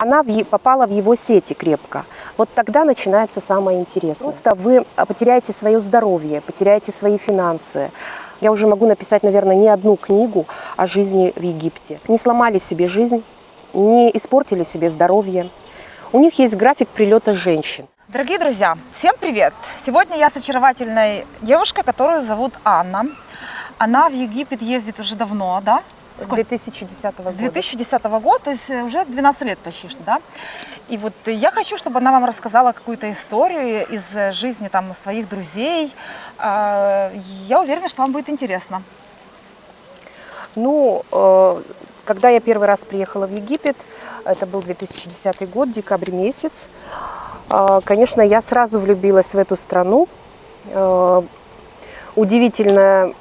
Она попала в его сети крепко. Вот тогда начинается самое интересное. Просто вы потеряете свое здоровье, потеряете свои финансы. Я уже могу написать, наверное, не одну книгу о жизни в Египте. Не сломали себе жизнь, не испортили себе здоровье. У них есть график прилета женщин. Дорогие друзья, всем привет! Сегодня я с очаровательной девушкой, которую зовут Анна. Она в Египет ездит уже давно, да? С 2010 года. С 2010 года, то есть уже 12 лет почти что, да? И вот я хочу, чтобы она вам рассказала какую-то историю из жизни там своих друзей. Я уверена, что вам будет интересно. Ну, когда я первый раз приехала в Египет, это был 2010 год, декабрь месяц, конечно, я сразу влюбилась в эту страну. Удивительный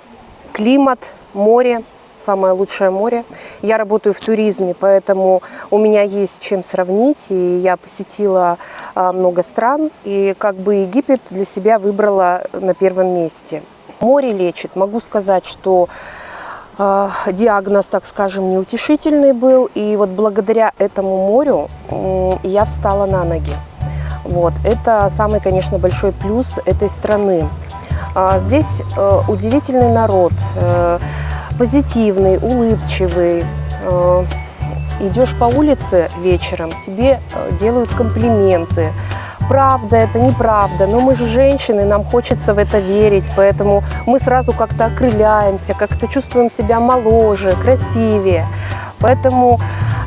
климат, море. Самое лучшее море. Я работаю в туризме, поэтому у меня есть чем сравнить. И я посетила много стран, и как бы Египет для себя выбрала на первом месте. Море лечит. Могу сказать, что диагноз, так скажем, неутешительный был. И вот благодаря этому морю я встала на ноги. Вот. Это самый, конечно, большой плюс этой страны. Здесь удивительный народ. Позитивный, улыбчивый. Идешь по улице вечером, тебе делают комплименты. Правда это, неправда, но мы же женщины, нам хочется в это верить, поэтому мы сразу как-то окрыляемся, как-то чувствуем себя моложе, красивее. Поэтому,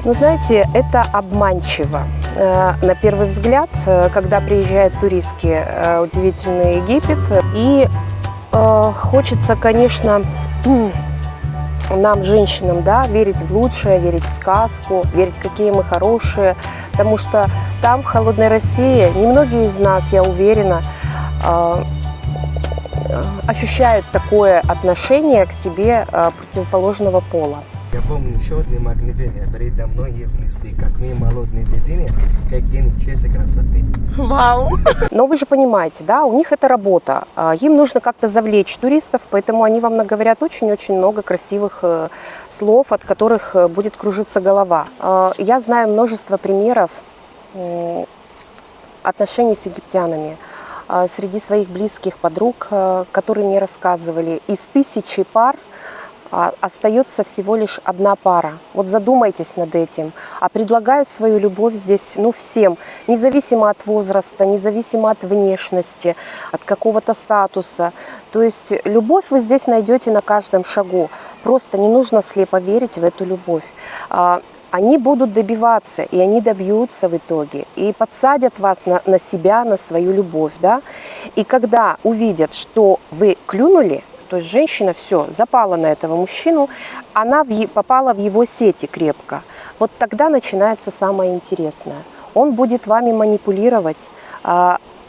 ну знаете, это обманчиво. На первый взгляд, когда приезжают туристки, удивительный Египет, и хочется, конечно, нам, женщинам, да, верить в лучшее, верить в сказку, верить, какие мы хорошие, потому что там, в холодной России, немногие из нас, я уверена, ощущают такое отношение к себе противоположного пола. Я помню счетные мгновения передо мной являлись, как мимолетные видения, как день чести красоты. Вау! Но вы же понимаете, да, у них это работа. Им нужно как-то завлечь туристов, поэтому они вам наговорят очень-очень много красивых слов, от которых будет кружиться голова. Я знаю множество примеров отношений с египтянами. Среди своих близких подруг, которые мне рассказывали, из 1000 пар остается всего лишь одна пара. Вот задумайтесь над этим. А предлагают свою любовь здесь, ну, всем, независимо от возраста, независимо от внешности, от какого-то статуса. То есть любовь вы здесь найдете на каждом шагу. Просто не нужно слепо верить в эту любовь. Они будут добиваться, и они добьются в итоге, и подсадят вас на себя, на свою любовь, да. И когда увидят, что вы клюнули, то есть женщина все, запала на этого мужчину, она попала в его сети крепко. Вот тогда начинается самое интересное. Он будет вами манипулировать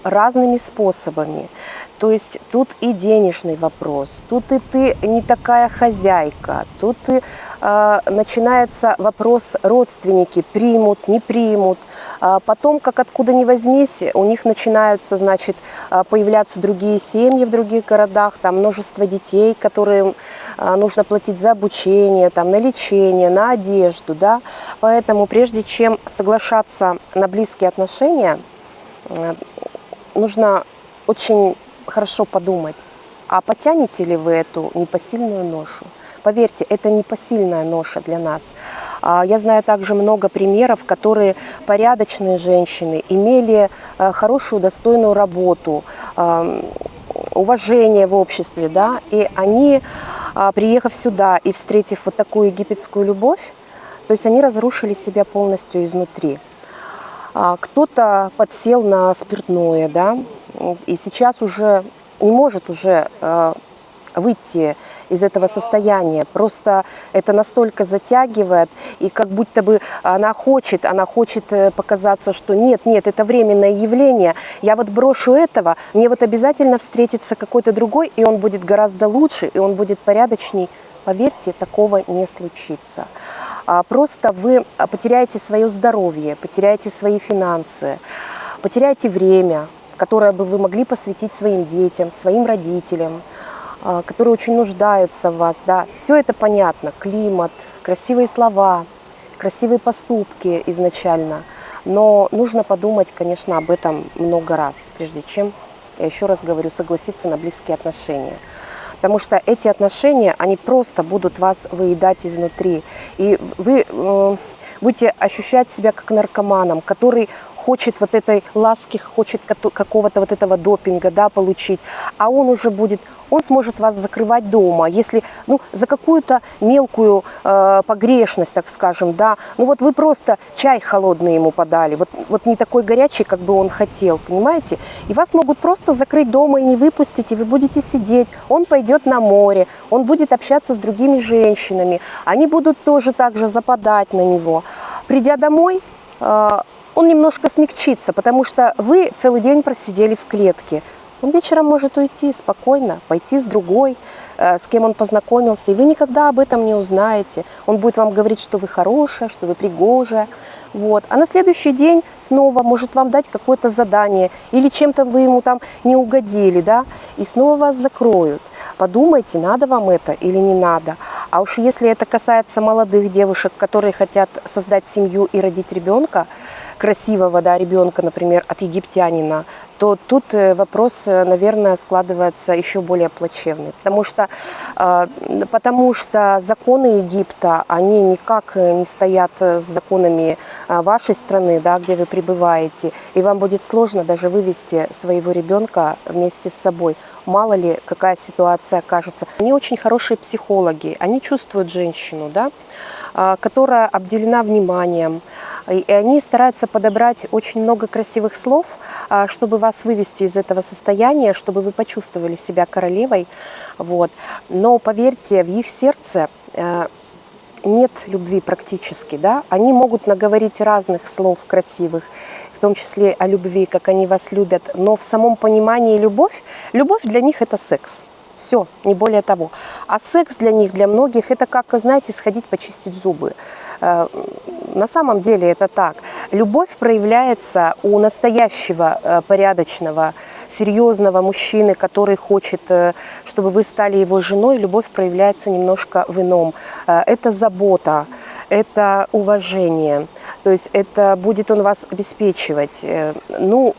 разными способами. То есть тут и денежный вопрос, тут и ты не такая хозяйка, тут и начинается вопрос, родственники примут, не примут. Потом, как откуда ни возьмись, у них начинаются, значит, появляться другие семьи в других городах, там множество детей, которым нужно платить за обучение, там, на лечение, на одежду, да. Поэтому прежде чем соглашаться на близкие отношения, нужно очень хорошо подумать, а потянете ли вы эту непосильную ношу. Поверьте, это непосильная ноша для нас. Я знаю также много примеров, которые порядочные женщины имели хорошую, достойную работу, уважение в обществе, да, и они, приехав сюда и встретив вот такую египетскую любовь, то есть они разрушили себя полностью изнутри. Кто-то подсел на спиртное, да, и сейчас уже не может уже выйти из этого состояния. Просто это настолько затягивает, и как будто бы она хочет показаться, что нет, это временное явление, я вот брошу этого, мне вот обязательно встретится какой-то другой, и он будет гораздо лучше, и он будет порядочней. Поверьте, такого не случится. Просто вы потеряете свое здоровье, потеряете свои финансы, потеряете время, которое бы вы могли посвятить своим детям, своим родителям, которые очень нуждаются в вас. Да. Все это понятно. Климат, красивые слова, красивые поступки изначально. Но нужно подумать, конечно, об этом много раз, прежде чем, я еще раз говорю, согласиться на близкие отношения. Потому что эти отношения, они просто будут вас выедать изнутри. И вы будете ощущать себя как наркоманом, который хочет вот этой ласки, хочет какого-то вот этого допинга, да, получить, а он уже будет, он сможет вас закрывать дома, если, ну, за какую-то мелкую погрешность, так скажем, да, ну вот вы просто чай холодный ему подали, вот не такой горячий, как бы он хотел, понимаете, и вас могут просто закрыть дома и не выпустить, и вы будете сидеть, он пойдет на море, он будет общаться с другими женщинами, они будут тоже так же западать на него. Придя домой, он немножко смягчится, потому что вы целый день просидели в клетке. Он вечером может уйти спокойно, пойти с другой, с кем он познакомился, и вы никогда об этом не узнаете. Он будет вам говорить, что вы хорошая, что вы пригожая. Вот. А на следующий день снова может вам дать какое-то задание, или чем-то вы ему там не угодили, да, и снова вас закроют. Подумайте, надо вам это или не надо. А уж если это касается молодых девушек, которые хотят создать семью и родить ребенка, красивого, да, ребенка, например, от египтянина, то тут вопрос, наверное, складывается еще более плачевный. Потому что законы Египта, они никак не стоят с законами вашей страны, да, где вы пребываете. И вам будет сложно даже вывести своего ребенка вместе с собой. Мало ли, какая ситуация окажется. Они очень хорошие психологи, они чувствуют женщину, да, которая обделена вниманием. И они стараются подобрать очень много красивых слов, чтобы вас вывести из этого состояния, чтобы вы почувствовали себя королевой. Вот. Но поверьте, в их сердце нет любви практически. Да? Они могут наговорить разных слов красивых, в том числе о любви, как они вас любят. Но в самом понимании любовь для них это секс. Все, не более того. А секс для них, для многих, это как, знаете, сходить почистить зубы. На самом деле это так. Любовь проявляется у настоящего, порядочного, серьезного мужчины, который хочет, чтобы вы стали его женой. Любовь проявляется немножко в ином. Это забота, это уважение. То есть это будет он вас обеспечивать. Ну,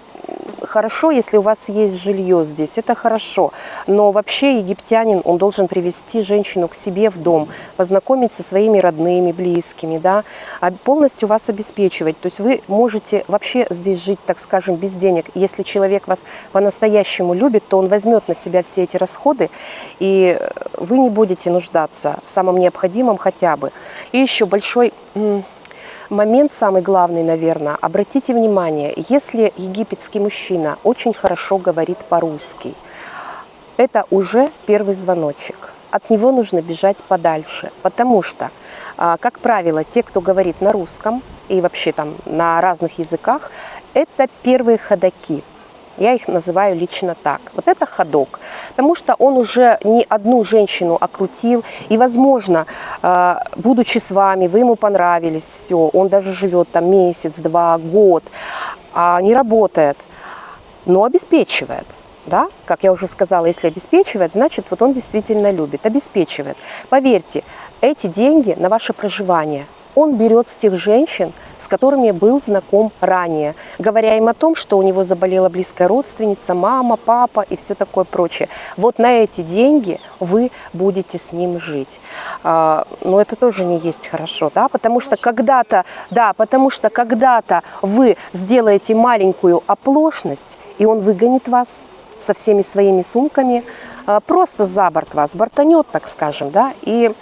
хорошо, если у вас есть жилье здесь, это хорошо. Но вообще египтянин, он должен привести женщину к себе в дом, познакомить со своими родными, близкими, да, полностью вас обеспечивать. То есть вы можете вообще здесь жить, так скажем, без денег. Если человек вас по-настоящему любит, то он возьмет на себя все эти расходы, и вы не будете нуждаться в самом необходимом хотя бы. И еще большой момент, самый главный, наверное, обратите внимание, если египетский мужчина очень хорошо говорит по-русски, это уже первый звоночек. От него нужно бежать подальше, потому что, как правило, те, кто говорит на русском и вообще там на разных языках, это первые ходаки. Я их называю лично так. Вот это ходок. Потому что он уже не одну женщину окрутил. И, возможно, будучи с вами, вы ему понравились, все, он даже живет там месяц, два, год, не работает, но обеспечивает. Да? Как я уже сказала, если обеспечивает, значит, вот он действительно любит, обеспечивает. Поверьте, эти деньги на ваше проживание он берет с тех женщин, с которыми был знаком ранее, говоря им о том, что у него заболела близкая родственница, мама, папа и все такое прочее. Вот на эти деньги вы будете с ним жить. Но это тоже не есть хорошо, да? Потому что когда-то вы сделаете маленькую оплошность, и он выгонит вас со всеми своими сумками, просто за борт вас, бортанет, так скажем, да, и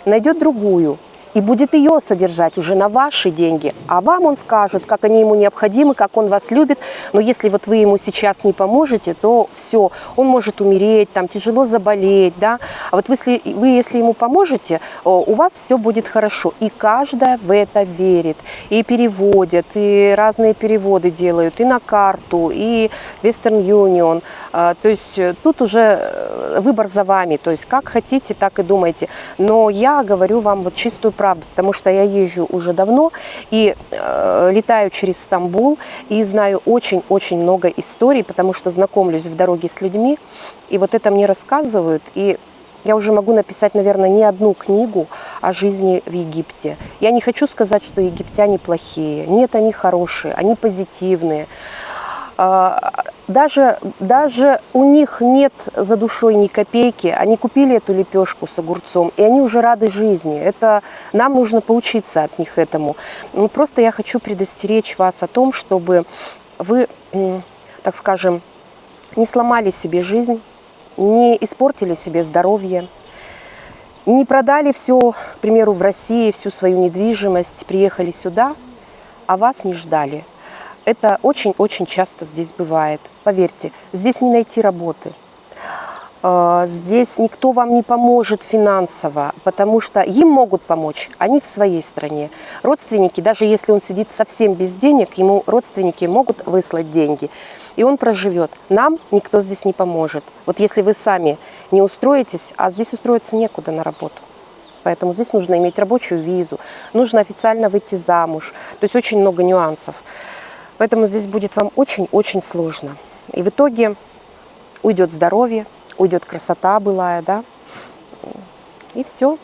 найдет другую. И будет ее содержать уже на ваши деньги. А вам он скажет, как они ему необходимы, как он вас любит. Но если вот вы ему сейчас не поможете, то все, он может умереть, там, тяжело заболеть. Да? А вот если ему поможете, у вас все будет хорошо. И каждая в это верит. И переводят, и разные переводы делают, и на карту, и Western Union. То есть тут уже выбор за вами. То есть как хотите, так и думайте. Но я говорю вам вот чистую правду, потому что я езжу уже давно и летаю через Стамбул и знаю очень-очень много историй, потому что знакомлюсь в дороге с людьми, и вот это мне рассказывают, и я уже могу написать, наверное, не одну книгу о жизни в Египте. Я не хочу сказать, что египтяне плохие. Нет, они хорошие, они позитивные. Даже у них нет за душой ни копейки. Они купили эту лепешку с огурцом, и они уже рады жизни. Это нам нужно поучиться от них этому. Просто я хочу предостеречь вас о том, чтобы вы, так скажем, не сломали себе жизнь, не испортили себе здоровье, не продали все, к примеру, в России, всю свою недвижимость, приехали сюда, а вас не ждали. Это очень-очень часто здесь бывает. Поверьте, здесь не найти работы. Здесь никто вам не поможет финансово, потому что им могут помочь, они в своей стране. Родственники, даже если он сидит совсем без денег, ему родственники могут выслать деньги, и он проживет. Нам никто здесь не поможет. Вот если вы сами не устроитесь, а здесь устроиться некуда на работу. Поэтому здесь нужно иметь рабочую визу, нужно официально выйти замуж. То есть очень много нюансов. Поэтому здесь будет вам очень-очень сложно. И в итоге уйдет здоровье, уйдет красота былая, да, и все.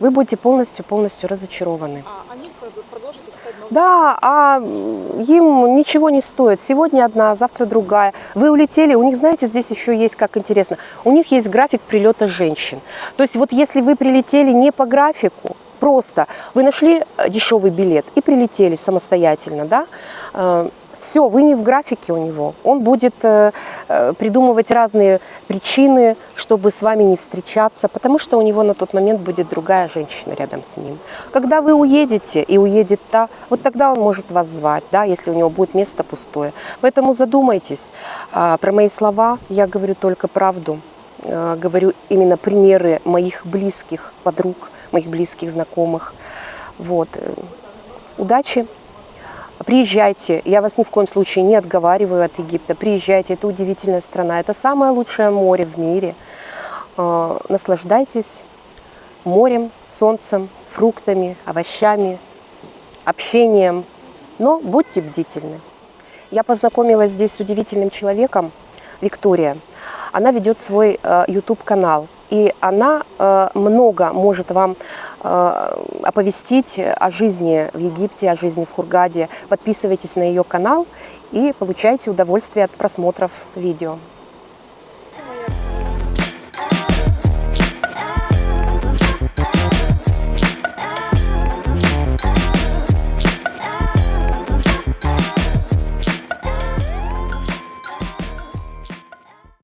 Вы будете полностью разочарованы. А они продолжат искать новых? Да, а им ничего не стоит. Сегодня одна, завтра другая. Вы улетели, у них, знаете, здесь еще есть, как интересно, у них есть график прилета женщин. То есть вот если вы прилетели не по графику, просто вы нашли дешевый билет и прилетели самостоятельно, да, все, вы не в графике у него. Он будет придумывать разные причины, чтобы с вами не встречаться, потому что у него на тот момент будет другая женщина рядом с ним. Когда вы уедете, и уедет та, вот тогда он может вас звать, да, если у него будет место пустое. Поэтому задумайтесь. Про мои слова я говорю только правду. Говорю именно примеры моих близких подруг, моих близких знакомых. Вот. Удачи! Приезжайте, я вас ни в коем случае не отговариваю от Египта, приезжайте, это удивительная страна, это самое лучшее море в мире. Наслаждайтесь морем, солнцем, фруктами, овощами, общением, но будьте бдительны. Я познакомилась здесь с удивительным человеком, Виктория. Она ведет свой YouTube-канал, и она много может вам оповестить о жизни в Египте, о жизни в Хургаде. Подписывайтесь на ее канал и получайте удовольствие от просмотров видео.